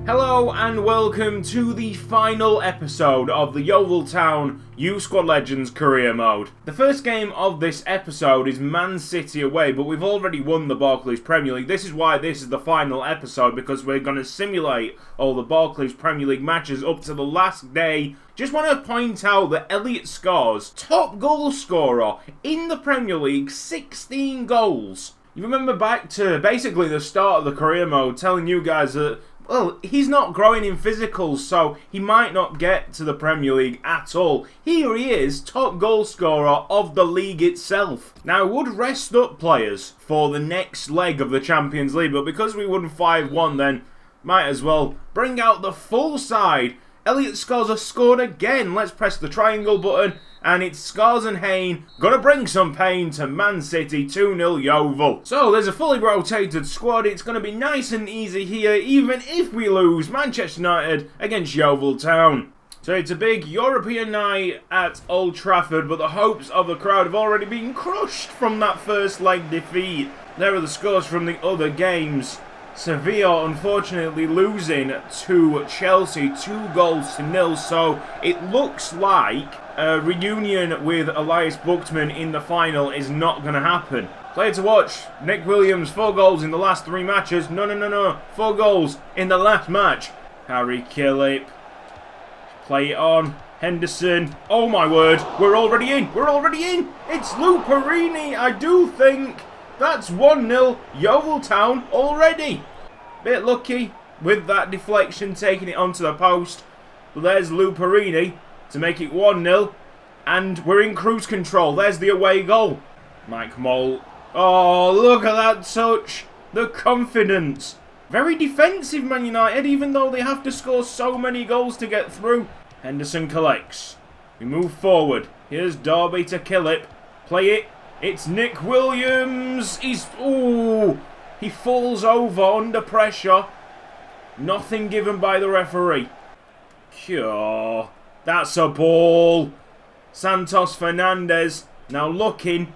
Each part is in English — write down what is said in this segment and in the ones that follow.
Hello and welcome to the final episode of the Yeovil Town Youth Squad Legends career mode. The first game of this episode is Man City away, but we've already won the Barclays Premier League. This is why this is the final episode, because we're going to simulate all the Barclays Premier League matches up to the last day. Just want to point out that Elliot Scores, top goal scorer in the Premier League, 16 goals. You remember back to basically the start of the career mode, telling you guys that, well, he's not growing in physicals, so he might not get to the Premier League at all. Here he is, top goal scorer of the league itself. Now, I would rest up players for the next leg of the Champions League, but because we won 5-1, then might as well bring out the full side. Elliot Scores has scored again. Let's press the triangle button, and it's Scores and Hayne. Gonna bring some pain to Man City, 2-0 Yeovil. So there's a fully rotated squad. It's gonna be nice and easy here, even if we lose Manchester United against Yeovil Town. So it's a big European night at Old Trafford, but the hopes of the crowd have already been crushed from that first leg defeat. There are the scores from the other games. Sevilla unfortunately losing to Chelsea 2-0, so it looks like a reunion with Elias Buchtman in the final is not going to happen. Player to watch, Nick Williams, 4 goals in the last 3 matches. No. 4 goals in the last match. Harry Killip. Play it on. Henderson. Oh my word, we're already in. It's Luperini, I do think. That's 1-0 Yeovil Town already. Bit lucky with that deflection, taking it onto the post. But there's Luperini to make it 1-0. And we're in cruise control. There's the away goal. Mike Moll. Oh, look at that touch. The confidence. Very defensive Man United, even though they have to score so many goals to get through. Henderson collects. We move forward. Here's Derby to Killip. Play it. It's Nick Williams. He falls over under pressure. Nothing given by the referee. Cure. That's a ball. Santos Fernandez now looking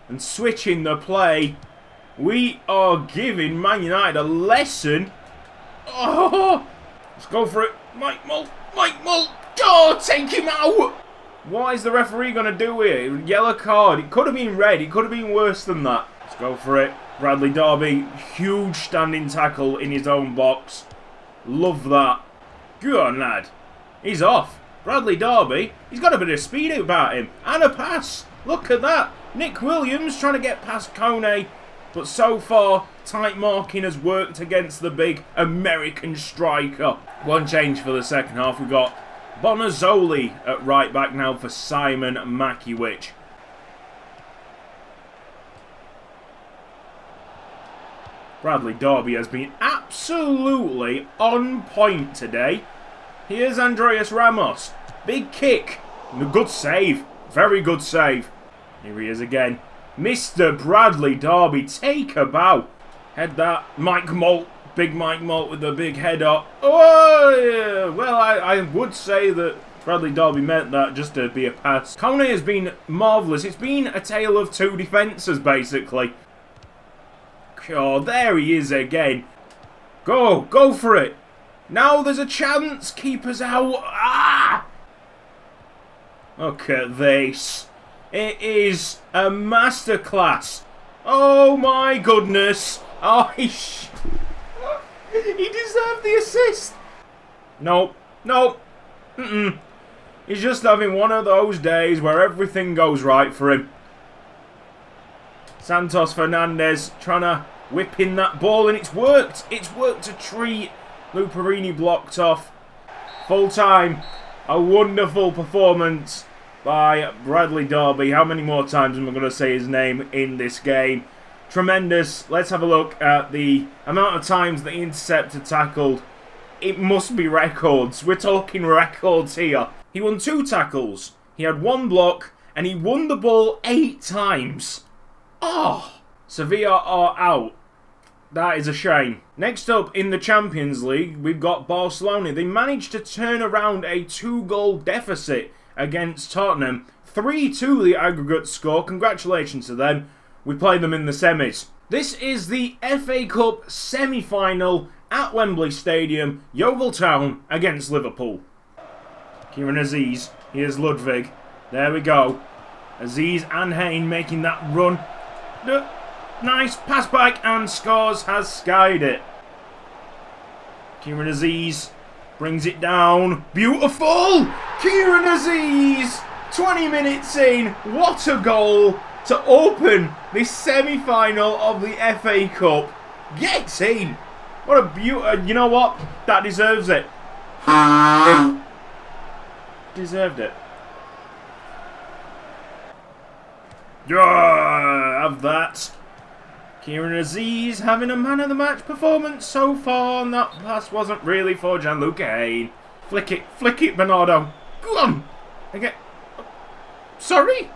and switching the play. We are giving Man United a lesson. Oh, let's go for it. Mike Moll. Oh, take him out. What is the referee going to do here? Yellow card. It could have been red. It could have been worse than that. Let's go for it. Bradley Derby. Huge standing tackle in his own box. Love that. Good lad. He's off. Bradley Derby. He's got a bit of speed about him. And a pass. Look at that. Nick Williams trying to get past Kone. But so far, tight marking has worked against the big American striker. One change for the second half. We've got Bonazzoli at right back now for Simon Makiewicz. Bradley Derby has been absolutely on point today. Here's Andreas Ramos. Big kick. Good save. Very good save. Here he is again. Mr. Bradley Derby, take a bow. Head that. Mike Moll. Big Mike Moll with the big header. Oh, yeah. Well, I would say that Bradley Derby meant that just to be a pass. Kone has been marvellous. It's been a tale of 2 defences, basically. Oh, there he is again. Go for it. Now there's a chance. Keeper's out. Ah! Look at this. It is a masterclass. Oh, my goodness. Oh, he deserved the assist. Nope. He's just having one of those days where everything goes right for him. Santos Fernandez trying to whip in that ball, and it's worked. It's worked a treat. Luperini blocked off. Full time. A wonderful performance by Bradley Derby. How many more times am I going to say his name in this game? Tremendous. Let's have a look at the amount of times the interceptor tackled. It must be records. We're talking records here. He won 2 tackles. He had 1 block. And he won the ball 8 times. Oh! Sevilla are out. That is a shame. Next up in the Champions League, we've got Barcelona. They managed to turn around a 2-goal deficit against Tottenham. 3-2 the aggregate score. Congratulations to them. We play them in the semis. This is the FA Cup semi-final at Wembley Stadium, Yeovil Town against Liverpool. Kieran Aziz, here's Ludwig. There we go. Aziz and Hayne making that run. Nice pass back, and Scores has skied it. Kieran Aziz brings it down. Beautiful! Kieran Aziz! 20 minutes in. What a goal to open this semi-final of the FA Cup. Gets in. What a beauty. You know what? That deserves it. Deserved it. Yeah, have that. Kieran Aziz having a man of the match performance so far, and that pass wasn't really for Gianluca Hayne. Flick it, Bernardo. Go on. Again. Sorry?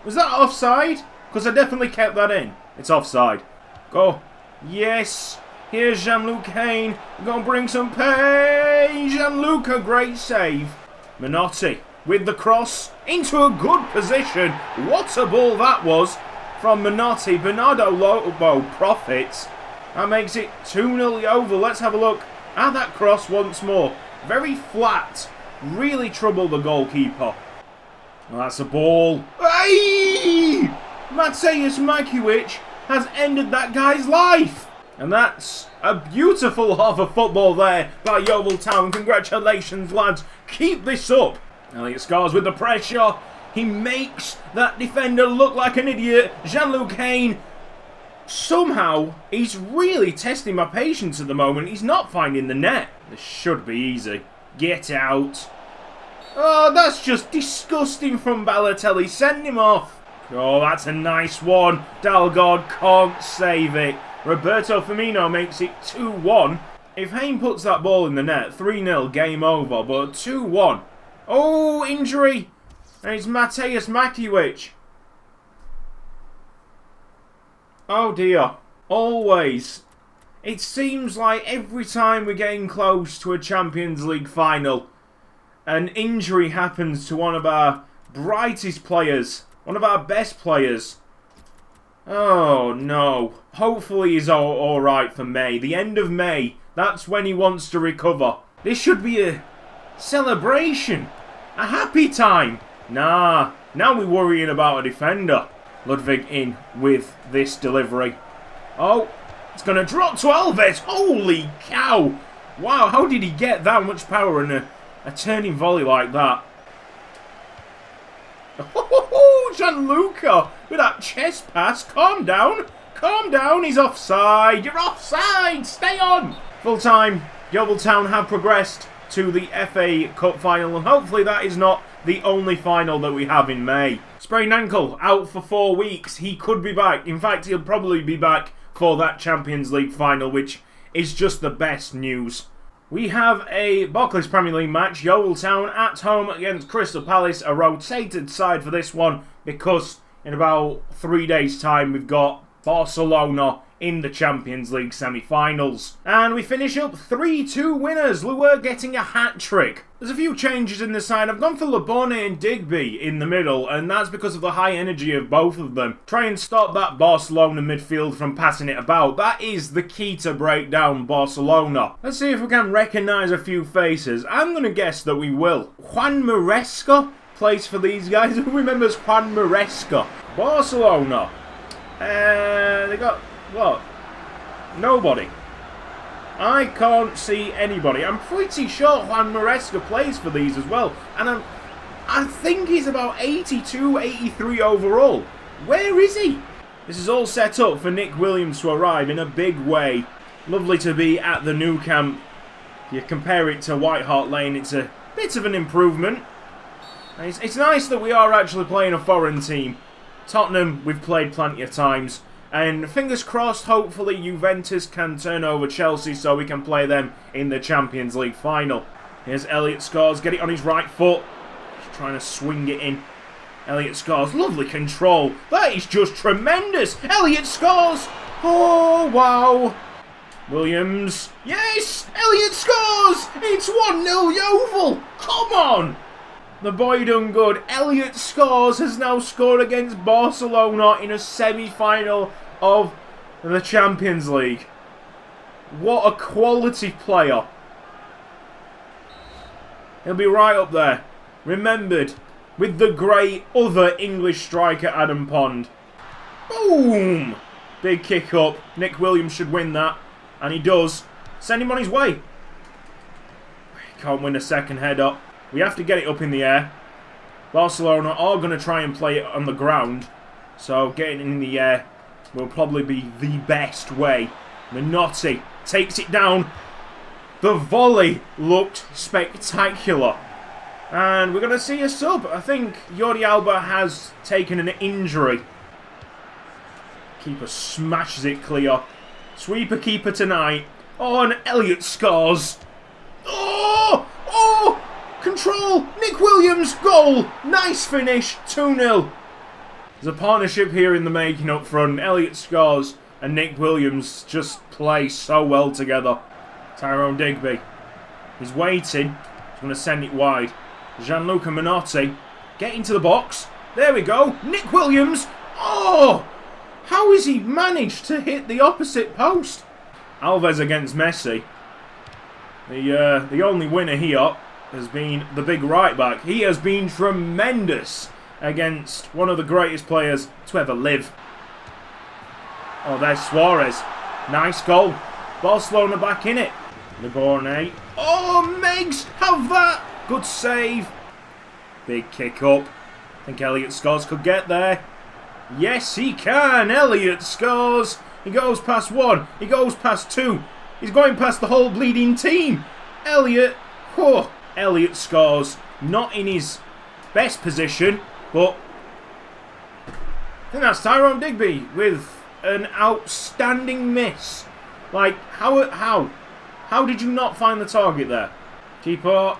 Was that offside? Because I definitely kept that in. It's offside. Go. Yes. Here's Gianluca Hayne. Gonna bring some pain. Gianluca, great save. Minotti with the cross into a good position. What a ball that was from Minotti. Bernardo Lobo profits. That makes it 2-0 Yeovil. Let's have a look at that cross once more. Very flat. Really troubled the goalkeeper. Well, that's a ball. Hey! Mateusz Makiewicz has ended that guy's life. And that's a beautiful half of football there by Yeovil Town. Congratulations, lads. Keep this up. Elliot Scars with the pressure. He makes that defender look like an idiot. Gianluca Hayne, somehow, he's really testing my patience at the moment. He's not finding the net. This should be easy. Get out. Oh, that's just disgusting from Balotelli. Send him off. Oh, that's a nice one. Dalgard can't save it. Roberto Firmino makes it 2-1. If Hayne puts that ball in the net, 3-0, game over. But 2-1. Oh, injury. And it's Mateusz Makiewicz. Oh dear. Always. It seems like every time we're getting close to a Champions League final, an injury happens to one of our brightest players. One of our best players. Oh no. Hopefully he's alright for May. The end of May. That's when he wants to recover. This should be a celebration. A happy time. Nah. Now we're worrying about a defender. Ludwig in with this delivery. Oh. It's going to drop to Alves. Holy cow. Wow. How did he get that much power in a turning volley like that? Oh, Gianluca with that chest pass. Calm down. Calm down. He's offside. You're offside. Stay on. Full time. Yeovil Town have progressed to the FA Cup final, and hopefully that is not the only final that we have in May. Sprained ankle, out for 4 weeks. He could be back. In fact, he'll probably be back for that Champions League final, which is just the best news. We have a Barclays Premier League match. Yeovil Town at home against Crystal Palace. A rotated side for this one because in about 3 days' time we've got Barcelona in the Champions League semi-finals. And we finish up 3-2 winners. Luer getting a hat-trick. There's a few changes in the side. I've gone for Labone and Digby in the middle, and that's because of the high energy of both of them. Try and stop that Barcelona midfield from passing it about. That is the key to break down Barcelona. Let's see if we can recognise a few faces. I'm going to guess that we will. Juan Maresca plays for these guys. Who remembers Juan Maresca? Barcelona. They got... what? Nobody. I can't see anybody. I'm pretty sure Juan Maresca plays for these as well. And I think he's about 82, 83 overall. Where is he? This is all set up for Nick Williams to arrive in a big way. Lovely to be at the new camp. If you compare it to White Hart Lane, it's a bit of an improvement. It's nice that we are actually playing a foreign team. Tottenham, we've played plenty of times. And fingers crossed, hopefully Juventus can turn over Chelsea so we can play them in the Champions League final. Here's Elliot Scores, get it on his right foot. Just trying to swing it in. Elliot Scores, lovely control. That is just tremendous. Elliot Scores. Oh, wow. Williams. Yes, Elliot Scores. It's 1-0 Yeovil. Come on. The boy done good. Elliot Scores has now scored against Barcelona in a semi-final of the Champions League. What a quality player. He'll be right up there. Remembered with the great other English striker Adam Pond. Boom! Big kick up. Nick Williams should win that. And he does. Send him on his way. Can't win a second head up. We have to get it up in the air. Barcelona are going to try and play it on the ground. So getting it in the air will probably be the best way. Minotti takes it down. The volley looked spectacular. And we're going to see a sub. I think Jordi Alba has taken an injury. Keeper smashes it clear. Sweeper keeper tonight. Oh, and Elliott scores. Oh! Oh! Control! Nick Williams! Goal! Nice finish. 2-0. There's a partnership here in the making up front. Elliott scores and Nick Williams just play so well together. Tyrone Digby. He's waiting. He's going to send it wide. Gianluca Minotti. Get into the box. There we go. Nick Williams. Oh! How has he managed to hit the opposite post? Alves against Messi. The only winner here has been the big right back. He has been tremendous against one of the greatest players to ever live. Oh, there's Suarez. Nice goal. Barcelona back in it. Liborne. Oh, Megs, have that. Good save. Big kick up. I think Elliott scores could get there. Yes, he can. Elliott scores. He goes past one. He goes past two. He's going past the whole bleeding team. Elliott. Oh, Elliott scores. Not in his best position, but I think that's Tyrone Digby with an outstanding miss. Like, how did you not find the target there? Keeper,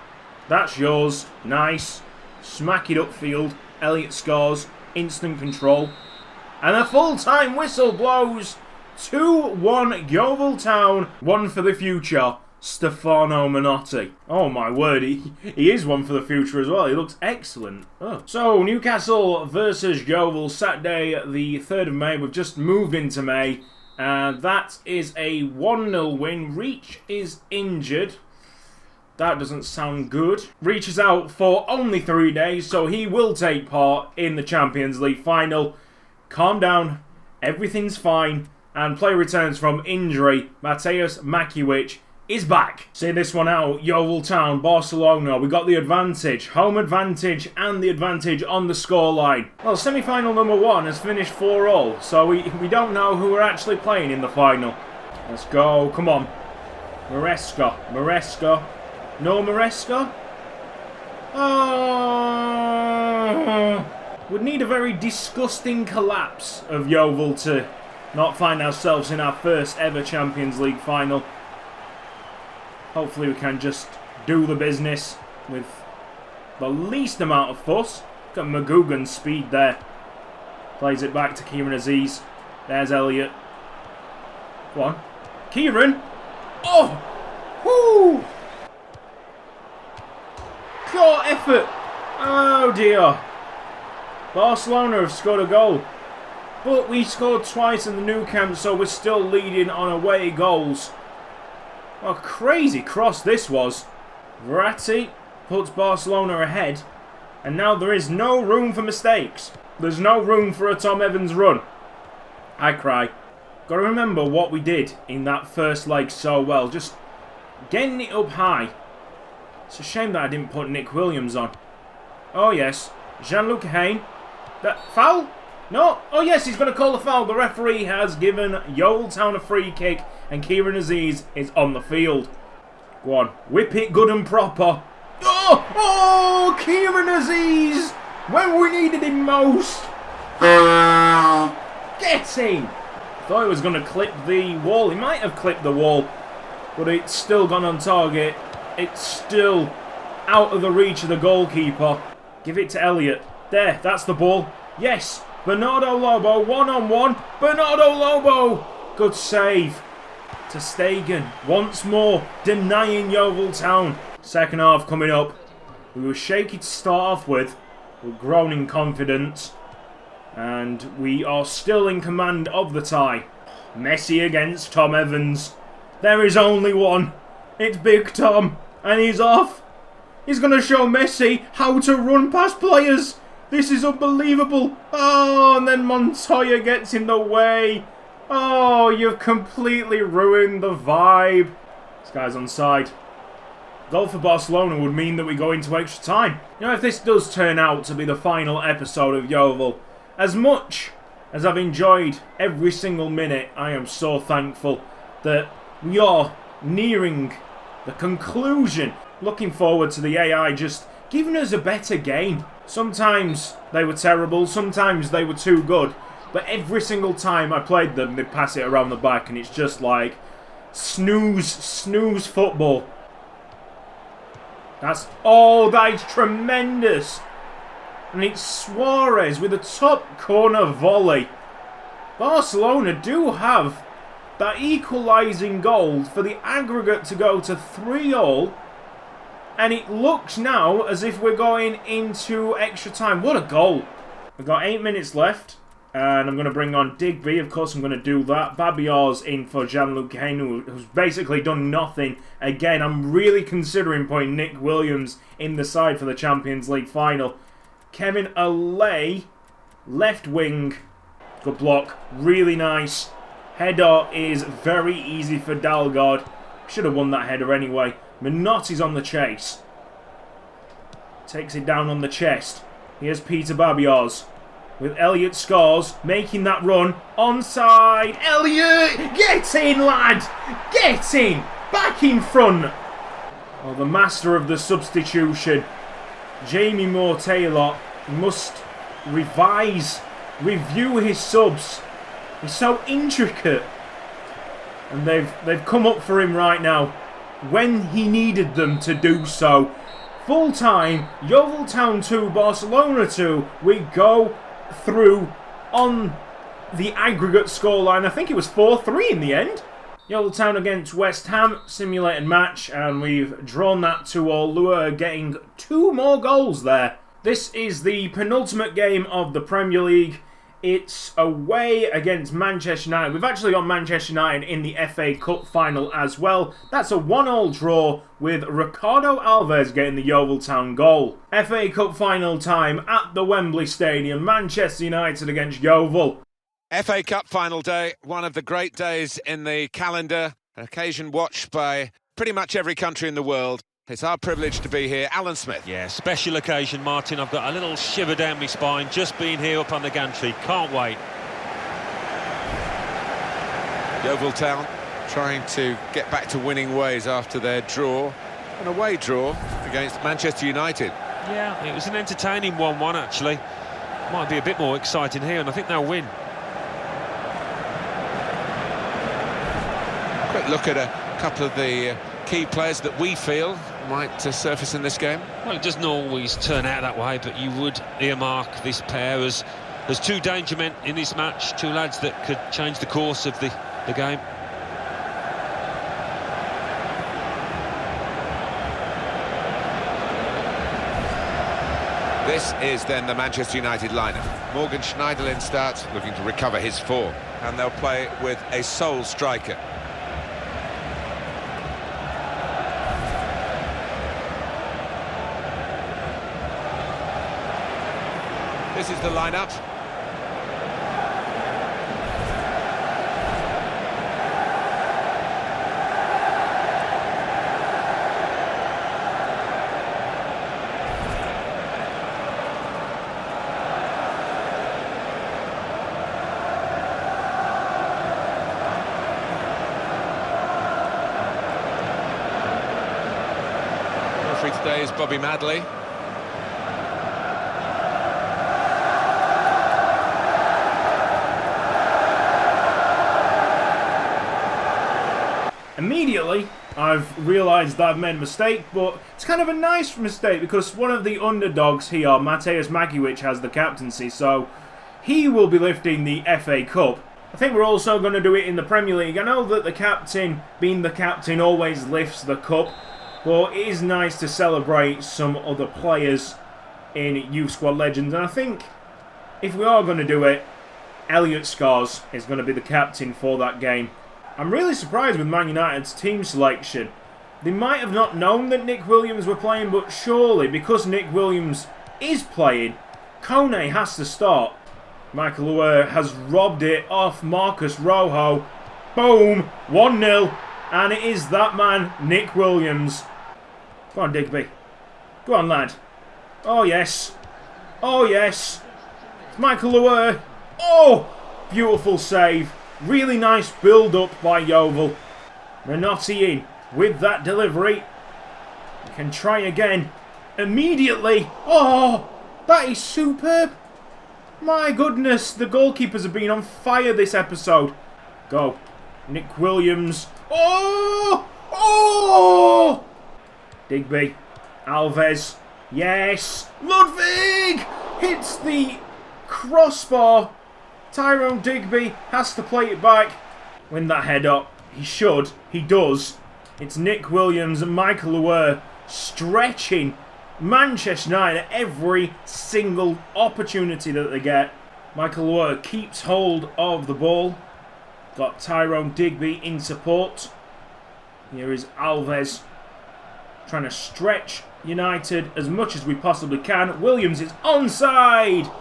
that's yours. Nice. Smack it upfield. Elliott scores. Instant control. And a full-time whistle blows. 2-1 Yeovil Town. One for the future. Stefano Minotti. Oh my word, he is one for the future as well. He looks excellent. Oh. So, Newcastle versus Yeovil, Saturday the 3rd of May. We've just moved into May. And that is a 1-0 win. Reach is injured. That doesn't sound good. Reach is out for only 3 days, so he will take part in the Champions League final. Calm down. Everything's fine. And player returns from injury. Mateusz Makiewicz is back. See this one out. Yeovil Town, Barcelona. We got the advantage. Home advantage and the advantage on the scoreline. Well, semi-final number 1 has finished 4-all. So we don't know who we're actually playing in the final. Let's go. Come on. Maresca. Maresca. No Maresca? Oh. Would need a very disgusting collapse of Yeovil to not find ourselves in our first ever Champions League final. Hopefully we can just do the business with the least amount of fuss. Got McGugan's speed there. Plays it back to Kieran Aziz. There's Elliott. Go on. Kieran! Oh! Whoo! Pure effort! Oh dear. Barcelona have scored a goal. But we scored twice in the Nou Camp, so we're still leading on away goals. What a crazy cross this was. Verratti puts Barcelona ahead. And now there is no room for mistakes. There's no room for a Tom Evans run. I cry. Got to remember what we did in that first leg so well. Just getting it up high. It's a shame that I didn't put Nick Williams on. Oh yes. Jean-Luc Hain. That foul? No. Oh yes, he's going to call the foul. The referee has given Yeovil Town a free kick. And Kieran Aziz is on the field. Go on. Whip it good and proper. Oh! Oh! Kieran Aziz! When we needed him most. Get him! Thought he was going to clip the wall. He might have clipped the wall. But it's still gone on target. It's still out of the reach of the goalkeeper. Give it to Elliott. There, that's the ball. Yes! Bernardo Lobo, one-on-one. Bernardo Lobo! Good save. To Stegen, once more, denying Yeovil Town. Second half coming up. We were shaky to start off with. We're grown in confidence. And we are still in command of the tie. Messi against Tom Evans. There is only one. It's Big Tom. And he's off. He's going to show Messi how to run past players. This is unbelievable. Oh, and then Montoya gets in the way. Oh, you've completely ruined the vibe. This guy's onside. Goal for Barcelona would mean that we go into extra time. You know, if this does turn out to be the final episode of Yeovil, as much as I've enjoyed every single minute, I am so thankful that we are nearing the conclusion. Looking forward to the AI just giving us a better game. Sometimes they were terrible, sometimes they were too good, but every single time I played them, they'd pass it around the back, and it's just like snooze football. That is tremendous. And it's Suarez with a top corner volley. Barcelona do have that equalising goal for the aggregate to go to 3-3. And it looks now as if we're going into extra time. What a goal. We've got 8 minutes left. And I'm going to bring on Digby. Of course, I'm going to do that. Babiar's in for Jean-Luc Hainaut, who's basically done nothing. Again, I'm really considering putting Nick Williams in the side for the Champions League final. Kevin Alay, left wing. Good block. Really nice. Header is very easy for Dalgard. Should have won that header anyway. Minotti's on the chase. Takes it down on the chest. Here's Peter Babiars. With Elliot Scores making that run. Onside. Elliot! Get in, lad! Get in! Back in front! Oh, the master of the substitution. Jamie Moore-Taylor must review his subs. He's so intricate. And they've come up for him right now when he needed them to do so. Full time, Yeovil Town 2, Barcelona 2. We go through on the aggregate scoreline. I think it was 4-3 in the end. Yeovil Town against West Ham, simulated match, and we've drawn that 2-2. Lua getting 2 more goals there. This is the penultimate game of the Premier League. It's away against Manchester United. We've actually got Manchester United in the FA Cup final as well. That's a 1-1 draw with Ricardo Alves getting the Yeovil Town goal. FA Cup final time at the Wembley Stadium. Manchester United against Yeovil. FA Cup final day, one of the great days in the calendar. An occasion watched by pretty much every country in the world. It's our privilege to be here. Alan Smith. Yeah, special occasion, Martin. I've got a little shiver down my spine just being here up on the gantry. Can't wait. Yeovil Town trying to get back to winning ways after their draw, an away draw against Manchester United. Yeah, it was an entertaining 1-1 actually. Might be a bit more exciting here, and I think they'll win. Quick look at a couple of the key players that we feel might surface in this game. Well, it doesn't always turn out that way, but you would earmark this pair as two danger men in this match, 2 lads that could change the course of the game. This is then the Manchester United lineup. Morgan Schneiderlin starts, looking to recover his form, and they'll play with a sole striker. This is the lineup. Referee today is Bobby Madley. Immediately, I've realised that I've made a mistake, but it's kind of a nice mistake because one of the underdogs here, Mateusz Makiewicz, has the captaincy, so he will be lifting the FA Cup. I think we're also going to do it in the Premier League. I know that the captain, being the captain, always lifts the cup, but it is nice to celebrate some other players in Youth Squad Legends, and I think if we are going to do it, Elliot Scores is going to be the captain for that game. I'm really surprised with Man United's team selection. They might have not known that Nick Williams were playing, but surely, because Nick Williams is playing, Kone has to start. Michael Luer has robbed it off Marcus Rojo. Boom! 1-0. And it is that man, Nick Williams. Go on, Digby. Go on, lad. Oh, yes. Oh, yes. It's Michael Luer. Oh! Beautiful save. Really nice build-up by Yeovil. Menotti in with that delivery. We can try again. Immediately. Oh! That is superb. My goodness, the goalkeepers have been on fire this episode. Go. Nick Williams. Oh! Oh! Digby. Alves. Yes. Ludwig hits the crossbar. Tyrone Digby has to play it back. Win that head up. He should. He does. It's Nick Williams and Michael Luer stretching Manchester United at every single opportunity that they get. Michael Luer keeps hold of the ball. Got Tyrone Digby in support. Here is Alves trying to stretch United as much as we possibly can. Williams is onside.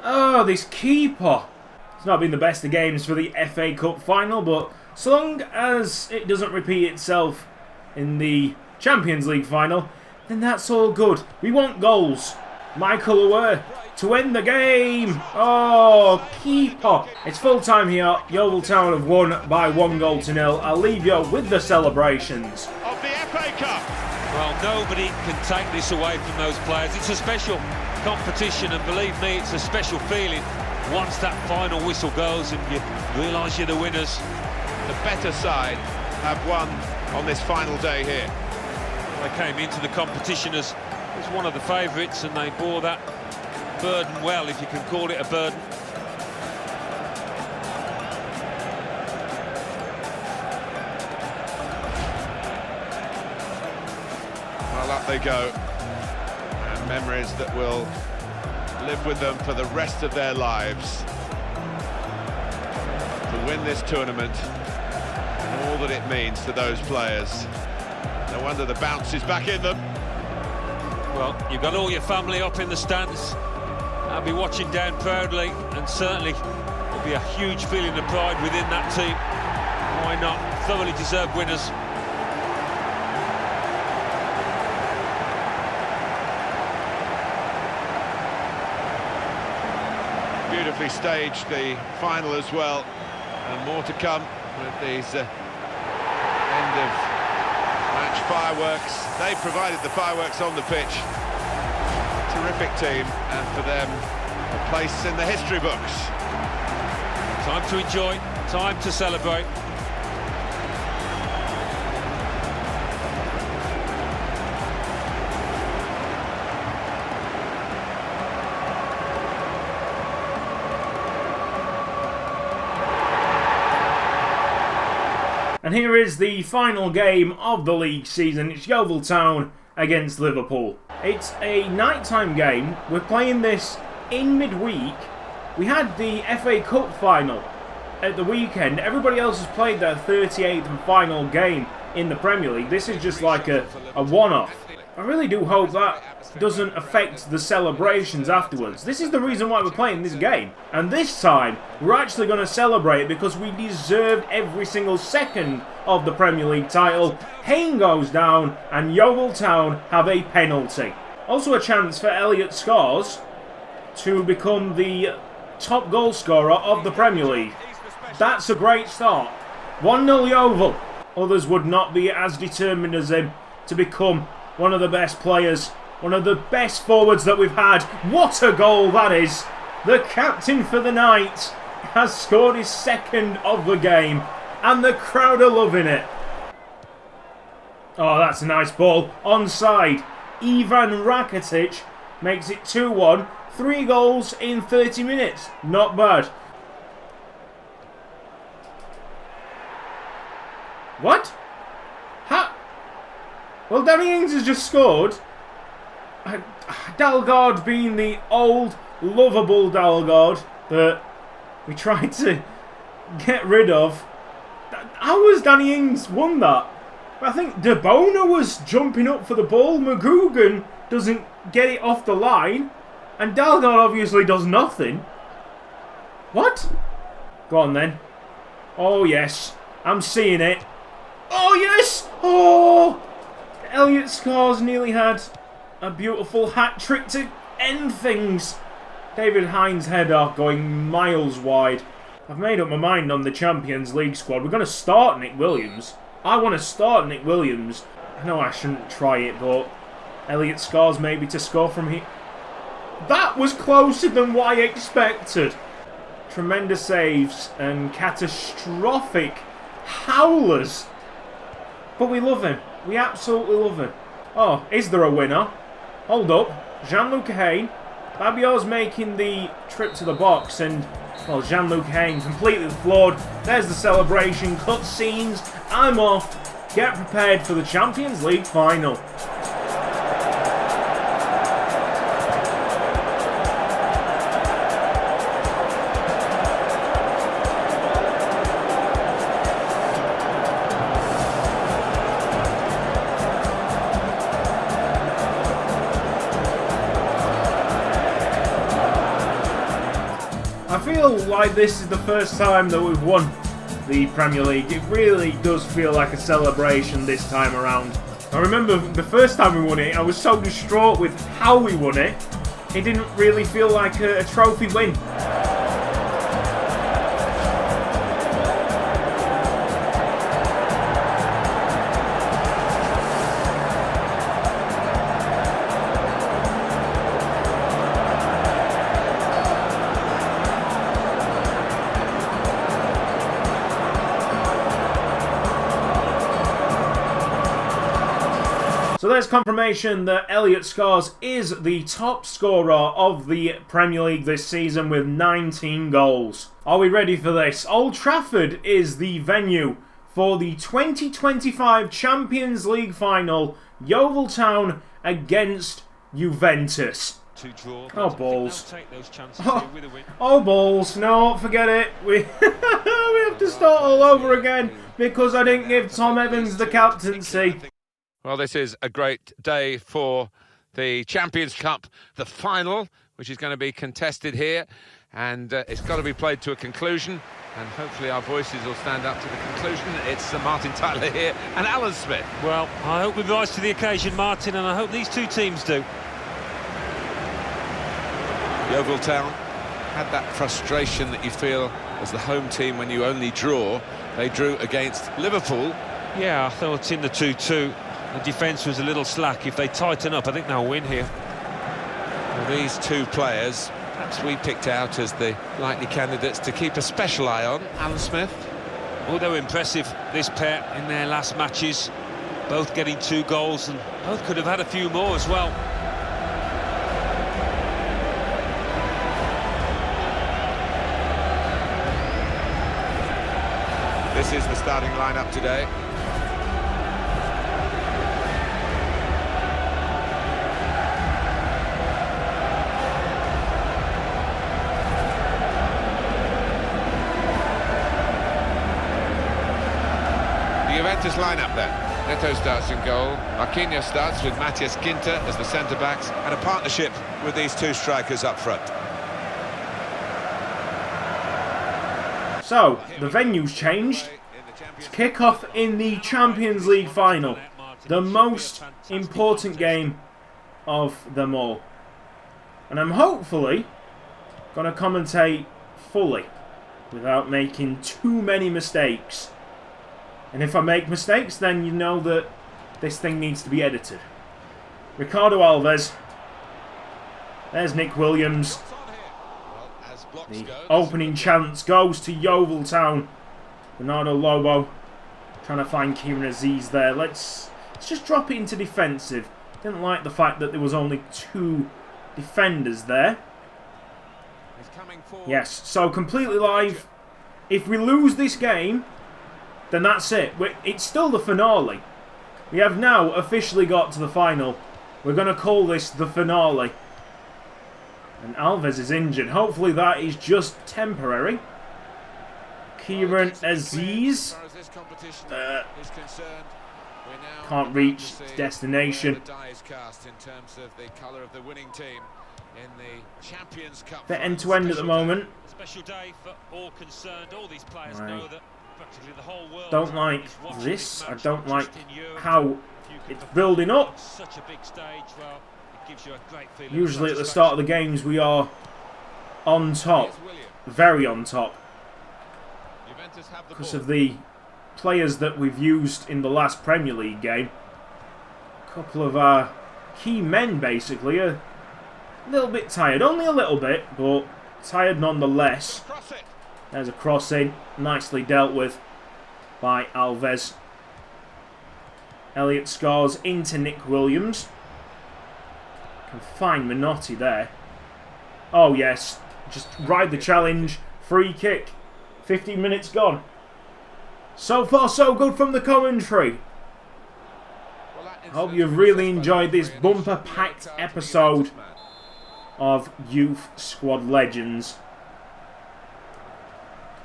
Oh, this keeper. It's not been the best of games for the FA Cup final, but so long as it doesn't repeat itself in the Champions League final, then that's all good. We want goals. Michael Luer to end the game. Oh, keeper. It's full time here. Yeovil Town have won by 1-0. I'll leave you with the celebrations. Of the FA Cup. Well, nobody can take this away from those players. It's a special competition, and believe me, it's a special feeling once that final whistle goes and you realise you're the winners. The better side have won on this final day here. They came into the competition as one of the favourites, and they bore that burden well, if you can call it a burden. Well, up they go, and memories that will live with them for the rest of their lives. To win this tournament, and all that it means to those players. No wonder the bounce is back in them. Well, you've got all your family up in the stands. I'll be watching down proudly, and certainly there'll be a huge feeling of pride within that team. Why not? Thoroughly deserved winners. Beautifully staged, the final as well, and more to come with these end of match fireworks. They provided the fireworks on the pitch. Terrific team, and for them a place in the history books. Time to enjoy, time to celebrate. And here is the final game of the league season. It's Yeovil Town against Liverpool. It's a nighttime game. We're playing this in midweek. We had the FA Cup final at the weekend. Everybody else has played their 38th and final game in the Premier League. This is just like a one-off. I really do hope that doesn't affect the celebrations afterwards. This is the reason why we're playing this game. And this time, we're actually going to celebrate because we deserved every single second of the Premier League title. Hayne goes down and Yeovil Town have a penalty. Also a chance for Elliot Scores to become the top goal scorer of the Premier League. That's a great start. 1-0 Yeovil. Others would not be as determined as him to become one of the best players, one of the best forwards that we've had. What a goal that is! The captain for the night has scored his second of the game, and the crowd are loving it. Oh, that's a nice ball. Onside. Ivan Rakitic makes it 2-1. 3 goals in 30 minutes. Not bad. What? How? Well, Danny Ings has just scored. Dalgard being the old, lovable Dalgard that we tried to get rid of. How has Danny Ings won that? I think De Bono was jumping up for the ball. McGugan doesn't get it off the line. And Dalgard obviously does nothing. What? Go on then. Oh yes. I'm seeing it. Oh yes! Oh! Elliot Scars nearly had a beautiful hat-trick to end things. David Hines' header going miles wide. I've made up my mind on the Champions League squad. We're going to start Nick Williams. I want to start Nick Williams. I know I shouldn't try it, but Elliot Scars maybe to score from here. That was closer than what I expected. Tremendous saves and catastrophic howlers. But we love him. We absolutely love him. Oh, is there a winner? Hold up. Jean-Luc Hayne. Fabio's making the trip to the box and, well, Jean-Luc Hayne completely floored. There's the celebration, cutscenes. I'm off. Get prepared for the Champions League final. I feel like this is the first time that we've won the Premier League. It really does feel like a celebration this time around. I remember the first time we won it, I was so distraught with how we won it. It didn't really feel like a trophy win. So there's confirmation that Elliot Scars is the top scorer of the Premier League this season with 19 goals. Are we ready for this? Old Trafford is the venue for the 2025 Champions League final. Yeovil Town against Juventus. Oh, balls. Oh, balls. No, forget it. We have to start all over again because I didn't give Tom Evans the captaincy. Well, this is a great day for the Champions Cup, the final, which is going to be contested here. And it's got to be played to a conclusion. And hopefully our voices will stand up to the conclusion. It's Martin Tyler here and Alan Smith. Well, I hope we rise to the occasion, Martin, and I hope these two teams do. Yeovil Town had that frustration that you feel as the home team when you only draw. They drew against Liverpool. Yeah, I thought in the 2-2. The defence was a little slack. If they tighten up, I think they'll win here. Well, these two players, perhaps we picked out as the likely candidates to keep a special eye on. Alan Smith. Oh, they were impressive, this pair, in their last matches. Both getting 2 goals, and both could have had a few more as well. This is the starting lineup today. Juventus lineup then. Neto starts in goal. Marquinhos starts with Matthias Ginter as the centre-backs, and a partnership with these two strikers up front. So, the venue's changed. It's kick-off in the Champions League final. The most important game of them all. And I'm hopefully going to commentate fully without making too many mistakes. And if I make mistakes, then you know that this thing needs to be edited. Ricardo Alves. There's Nick Williams. The opening chance goes to Yeovil Town. Bernardo Lobo trying to find Kieran Aziz there. Let's just drop it into defensive. Didn't like the fact that there was only 2 defenders there. Yes, so completely live. If we lose this game, then that's it. It's still the finale. We have now officially got to the final. We're going to call this the finale. And Alves is injured. Hopefully that is just temporary. Kieran Aziz. competition is concerned, we now Can't reach destination. the die is cast in terms of the colour of the winning team in the Champions Cup. Bit end-to-end at the moment. Special day for all concerned. All these players know that practically the whole world. Don't like this. I don't like how it's building up. Such a big stage. Well, it gives you a great feeling. Usually at the start of the games we are on top, very on top, because of the players that we've used in the last Premier League game. A couple of our key men basically are a little bit tired, only a little bit, but tired nonetheless. There's a cross in, nicely dealt with by Alves. Elliott scores into Nick Williams. Can find Minotti there. Oh yes, just ride the challenge. Free kick. 15 minutes gone. So far so good from the commentary. Hope you've really enjoyed this bumper-packed episode of Youth Squad Legends.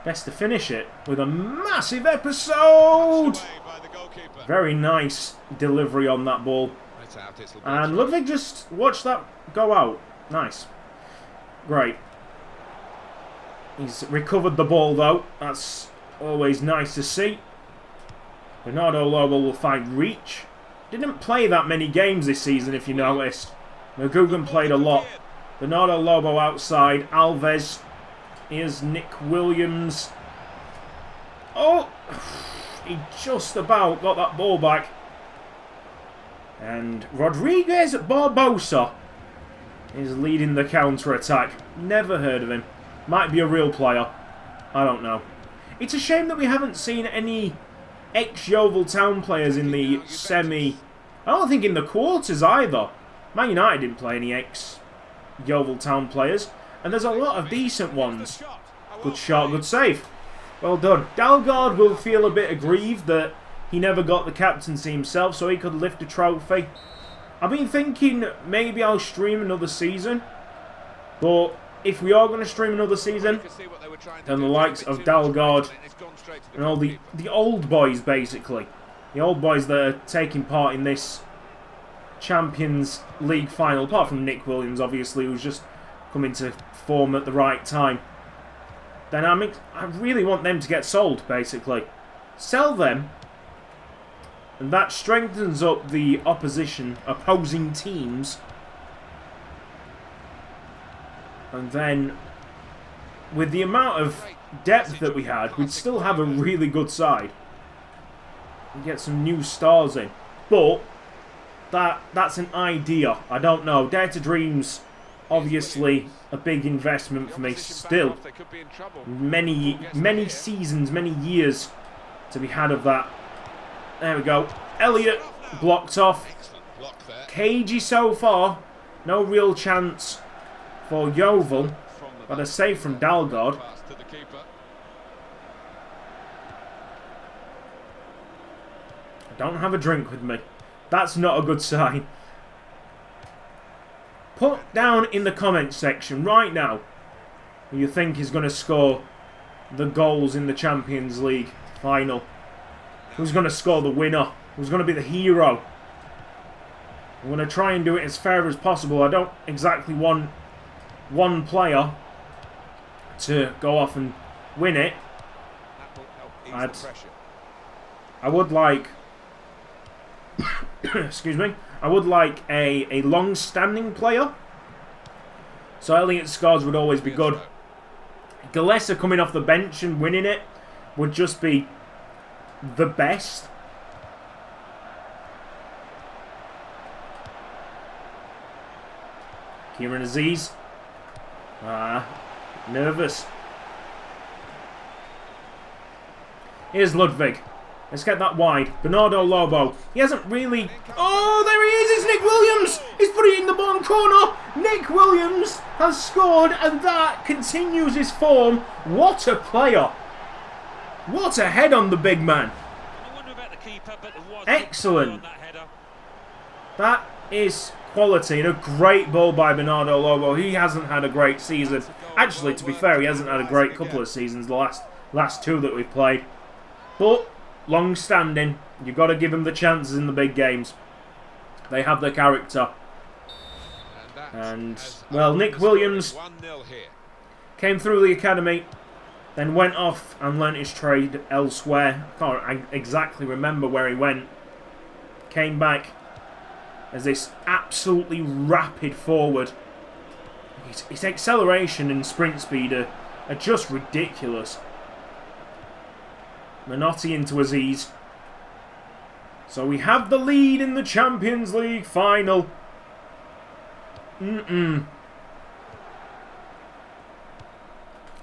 Best to finish it with a massive episode. Very nice delivery on that ball. And Ludwig just watched that go out. Nice. Great. He's recovered the ball though. That's always nice to see. Bernardo Lobo will find reach. Didn't play that many games this season if you noticed. McGugan played a lot. Bernardo Lobo outside. Alves. Here's Nick Williams. Oh! He just about got that ball back. And Rodriguez Barbosa is leading the counter-attack. Never heard of him. Might be a real player. I don't know. It's a shame that we haven't seen any ex-Yeovil Town players in the semi... I don't think in the quarters either. Man United didn't play any ex-Yeovil Town players. And there's a lot of decent ones. Good shot, good save. Well done. Dalgard will feel a bit aggrieved that he never got the captaincy himself so he could lift a trophy. I've been thinking maybe I'll stream another season. But if we are going to stream another season, then the likes of Dalgard and all the old boys basically. The old boys that are taking part in this Champions League final. Apart from Nick Williams obviously, who's just come into form at the right time. Dynamics, I really want them to get sold basically. Sell them. And that strengthens up the opposing teams. And then, with the amount of depth that we had, we'd still have a really good side. And get some new stars in. But, that's an idea. I don't know. Dare to Dream's obviously a big investment for me still. Many seasons, many years to be had of that. There we go. Elliott blocked off. Cagey so far. No real chance for Yeovil. But a save from Dalgard. I don't have a drink with me. That's not a good sign. Put down in the comments section right now who you think is going to score the goals in the Champions League final. Who's going to score the winner? Who's going to be the hero? I'm going to try and do it as fair as possible. I don't exactly want one player to go off and win it. I would like... excuse me. I would like a long-standing player. So Elliott scores would always be good. Galessa coming off the bench and winning it would just be the best. Kieran Aziz. Nervous. Here's Ludwig. Let's get that wide. Bernardo Lobo. He hasn't really... Oh, there he is! It's Nick Williams! He's put it in the bottom corner! Nick Williams has scored, and that continues his form. What a player! What a head on the big man. Excellent. That is quality and a great ball by Bernardo Lobo. He hasn't had a great season. Actually, to be fair, he hasn't had a great couple of seasons, the last two that we've played. But long-standing. You've got to give them the chances in the big games. They have their character. And, well, Nick Williams came through the academy, then went off and learnt his trade elsewhere. I can't exactly remember where he went. Came back as this absolutely rapid forward. His acceleration and sprint speed are just ridiculous. Menotti into Aziz. So we have the lead in the Champions League final.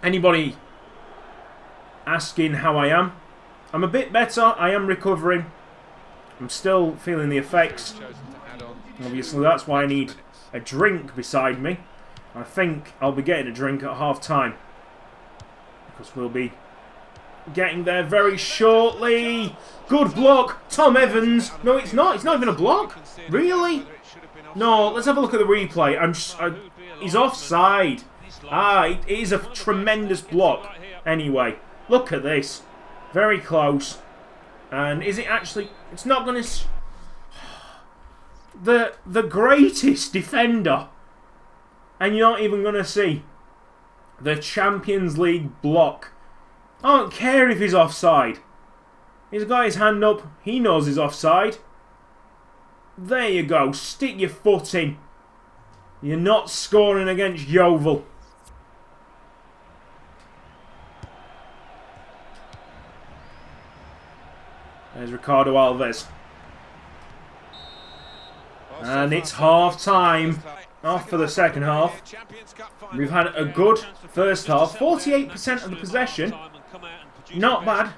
Anybody asking how I am? I'm a bit better. I am recovering. I'm still feeling the effects. Obviously, that's why I need a drink beside me. I think I'll be getting a drink at half-time, because we'll be getting there very shortly. Good block. Tom Evans. No, it's not. It's not even a block. Really? No, let's have a look at the replay. He's offside. It is a tremendous block. Anyway, look at this. Very close. And is it actually... It's not going to... The greatest defender. And you're not even going to see the Champions League block. I don't care if he's offside. He's got his hand up. He knows he's offside. There you go. Stick your foot in. You're not scoring against Yeovil. There's Ricardo Alves. And it's half-time. Off for the second half. We've had a good first half. 48% of the possession. Not bad.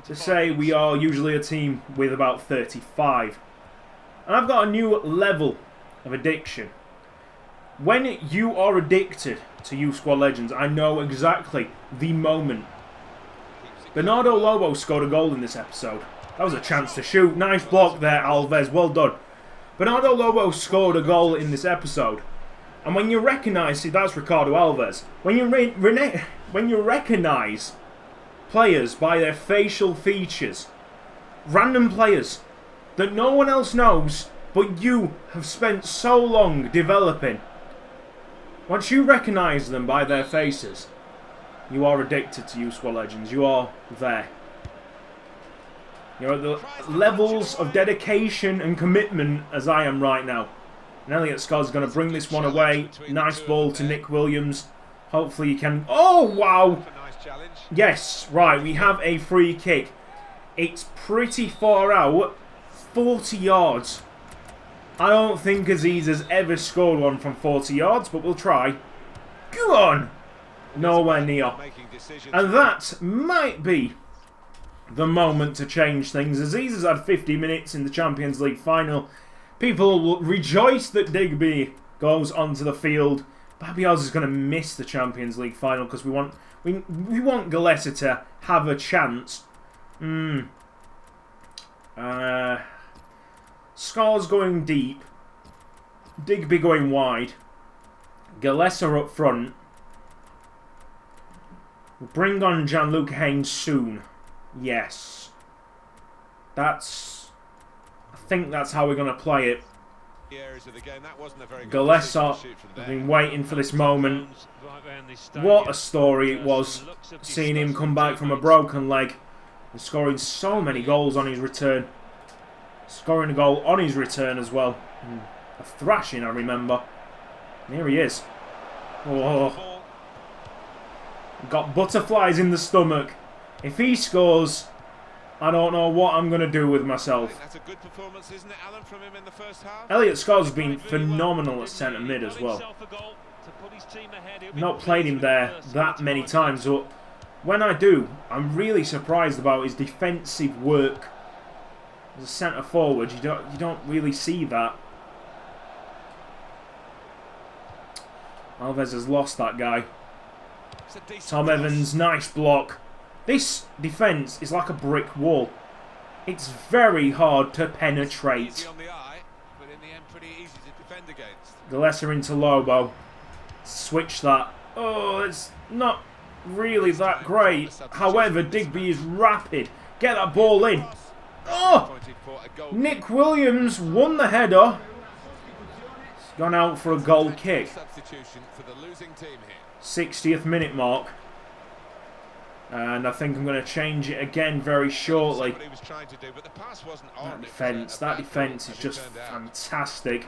To say we are usually a team with about 35. And I've got a new level of addiction. When you are addicted to Youth Squad Legends, I know exactly the moment. Bernardo Lobo scored a goal in this episode. That was a chance to shoot. Nice block there, Alves. Well done. Bernardo Lobo scored a goal in this episode. And when you recognise... See, that's Ricardo Alves. When you recognise players by their facial features, random players that no one else knows, but you have spent so long developing. Once you recognise them by their faces, you are addicted to Youth Squad Legends. You are there. You're at the levels of dedication and commitment as I am right now. And Elliot Scott's going to bring this one away. Nice ball to Nick Williams. Hopefully he can... Oh, wow! Yes, right, we have a free kick. It's pretty far out. 40 yards. I don't think Aziz has ever scored one from 40 yards, but we'll try. Go on! Nowhere near. And that might be the moment to change things. Aziz has had 50 minutes in the Champions League final. People will rejoice that Digby goes onto the field. Babioz is going to miss the Champions League final because we want Galessa to have a chance. Scars going deep. Digby going wide. Galessa up front. We'll bring on Gianluca Haynes soon. Yes. I think that's how we're going to play it. Galessa, I've been waiting for this moment. What a story it was, seeing him come back from a broken leg and scoring so many goals on his return. Scoring a goal on his return as well. A thrashing, I remember. And here he is. Oh. Got butterflies in the stomach. If he scores, I don't know what I'm going to do with myself. That's a good performance, isn't it, Alan, from him in the first half? Elliot Scott's been phenomenal at centre mid as well. Not played him there that many times, but when I do, I'm really surprised about his defensive work. As a centre forward, you don't really see that. Alves has lost that guy. Tom Evans, nice block. This defence is like a brick wall. It's very hard to penetrate. Galessa into Lobo. Switch that. Oh, it's not really that great. However, Digby is rapid. Get that ball in. Oh! Nick Williams won the header. He's gone out for a goal kick. 60th minute mark. And I think I'm going to change it again very shortly. That defence is just fantastic.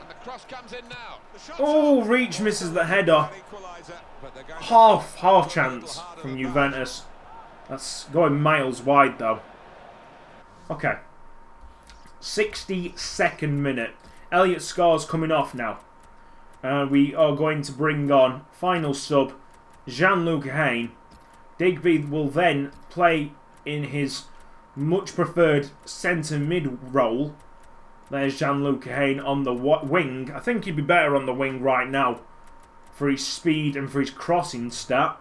Oh, Reach misses the header. Half chance from Juventus. That's going miles wide though. Okay. 62nd minute. Elliott scores coming off now. We are going to bring on final sub Jean-Luc Hayne. Digby will then play in his much preferred centre mid role. There's Jean-Luc Hayne on the wing. I think he'd be better on the wing right now for his speed and for his crossing stat.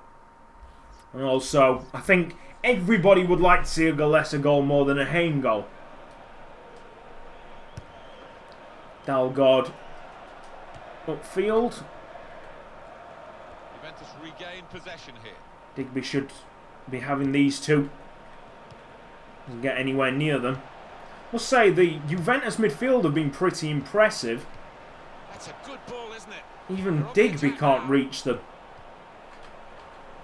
And also, I think everybody would like to see a Gallessa goal more than a Hayne goal. Dalgard upfield. Juventus regain possession here. Digby should be having these two. Doesn't get anywhere near them. We'll say the Juventus midfield have been pretty impressive. That's a good ball, isn't it? Even Digby can't reach them.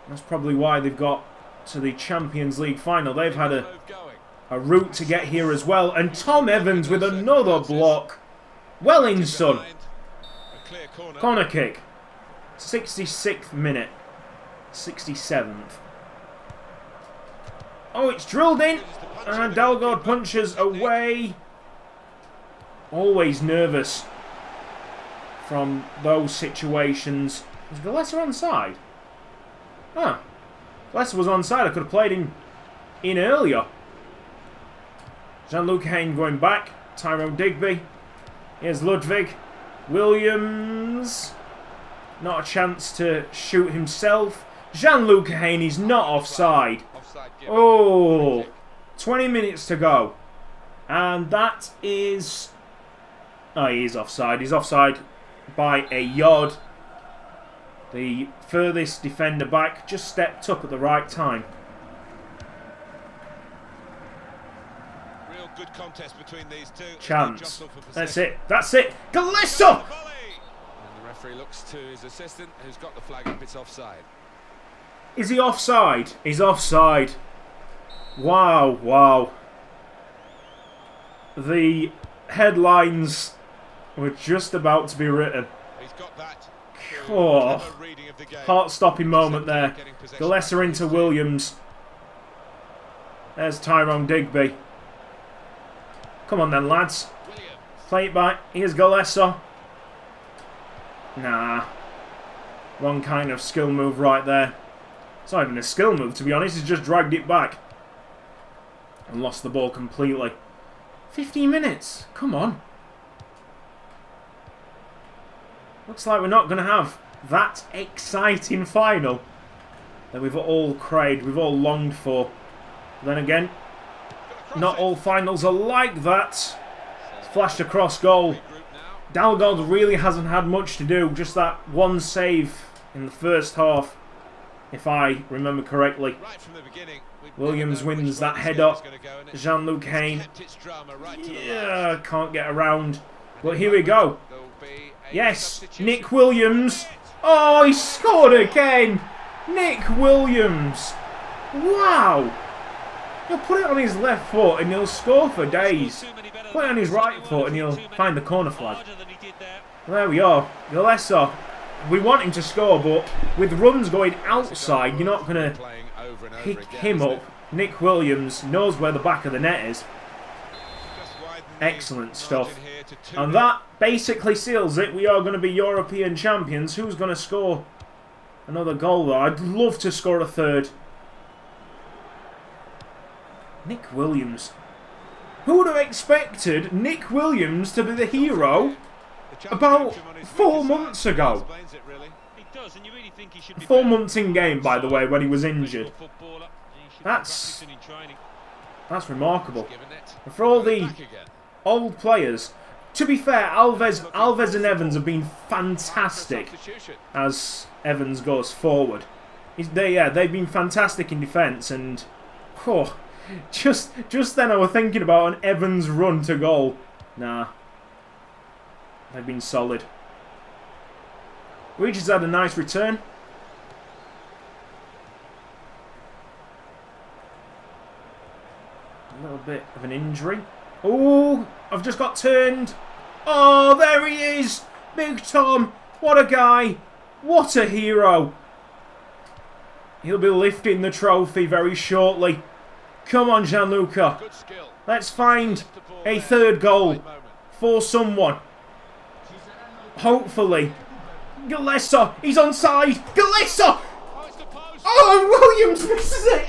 That's probably why they've got to the Champions League final. They've had a route to get here as well. And Tom Evans with another block. Well in, son. Corner kick. 66th minute. 67th. Oh, it's drilled in. And Dalgard punches away. Always nervous from those situations. Was Gallessa onside? Huh. Gallessa was onside. I could have played him in earlier. Jean-Luc Hayne going back. Tyrone Digby. Here's Ludwig. Williams. Not a chance to shoot himself. Jean-Luc Hayne is not offside. Oh, 20 minutes to go. And that is... Oh, he is offside. He's offside by a yard. The furthest defender back just stepped up at the right time. Real good contest between these two. Chance. That's it. That's it. Gallessa! And the referee looks to his assistant who's got the flag up. It's offside. Is he offside? He's offside. Wow, wow. The headlines were just about to be written. He's got that. Oh, heart-stopping moment there. Gallessa into Williams. There's Tyrone Digby. Come on then, lads. Play it back. Here's Gallessa. Nah. Wrong kind of skill move right there. It's not even a skill move, to be honest. He's just dragged it back. And lost the ball completely. 15 minutes. Come on. Looks like we're not going to have that exciting final that we've all craved, we've all longed for. Then again, not all finals are like that. It's flashed across goal. Dalgard really hasn't had much to do. Just that one save in the first half, if I remember correctly. Williams wins that header. Jean-Luc Hayne. Yeah, can't get around. But here we go. Yes, Nick Williams. Oh, he scored again. Nick Williams. Wow. He'll put it on his left foot and he'll score for days. Put it on his right foot and he'll find the corner flag. There we are. Gallessa. We want him to score, but with runs going outside, you're not going to pick him up. Nick Williams knows where the back of the net is. Excellent stuff. And that basically seals it. We are going to be European champions. Who's going to score another goal, though? I'd love to score a third. Nick Williams. Who would have expected Nick Williams to be the hero about 4 months ago? 4 months in game, by the way, when he was injured. That's remarkable. And for all the old players, to be fair, Alves and Evans have been fantastic as Evans goes forward. They've been fantastic in defence, and Just then I was thinking about an Evans run to goal. Nah. They've been solid. Regis had a nice return. A little bit of an injury. Oh, I've just got turned. Oh, there he is. Big Tom. What a guy. What a hero. He'll be lifting the trophy very shortly. Come on, Gianluca. Let's find a third goal for someone. Hopefully. Galessa. He's onside. Galessa. Oh, Williams misses it.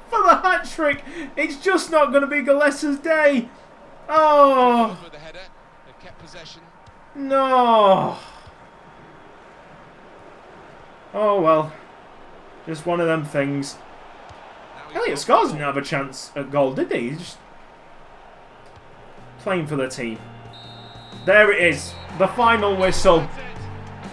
For the hat-trick. It's just not going to be Galessa's day. Oh. No. Oh, well. Just one of them things. Elliot Scars didn't have a chance at goal, did he? He's just playing for the team. There it is. The final whistle.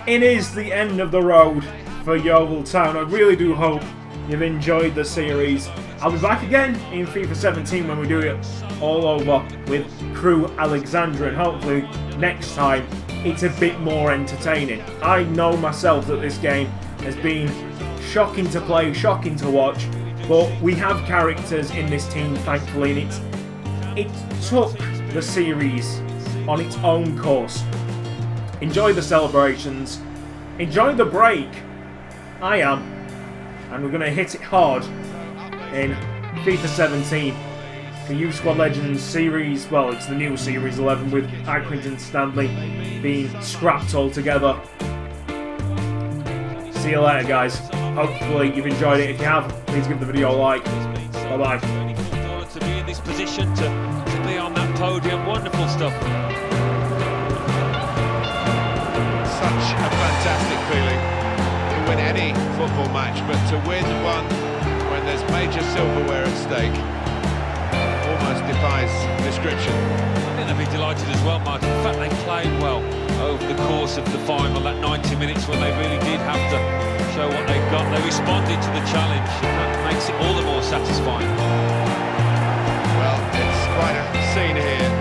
It is the end of the road for Yeovil Town. I really do hope you've enjoyed the series. I'll be back again in FIFA 17 when we do it all over with Crew Alexandra, and hopefully next time it's a bit more entertaining. I know myself that this game has been shocking to play, shocking to watch, but we have characters in this team, thankfully, and it took the series on its own course. Enjoy the celebrations, enjoy the break. I am, and we're going to hit it hard in FIFA 17. The Youth Squad Legends series, well, it's the new series 11 with Accrington Stanley being scrapped altogether. See you later, guys. Hopefully you've enjoyed it. If you have, please give the video a like. Bye-bye. To be in this position, to be on that podium, wonderful stuff. Such a fantastic feeling to win any football match, but to win one when there's major silverware at stake almost defies description. I think they'll be delighted as well, Mark. In fact, they played well over the course of the final, that 90 minutes when they really did have to show what they've got. They responded to the challenge, and that makes it all the more satisfying. Well, it's quite a scene here.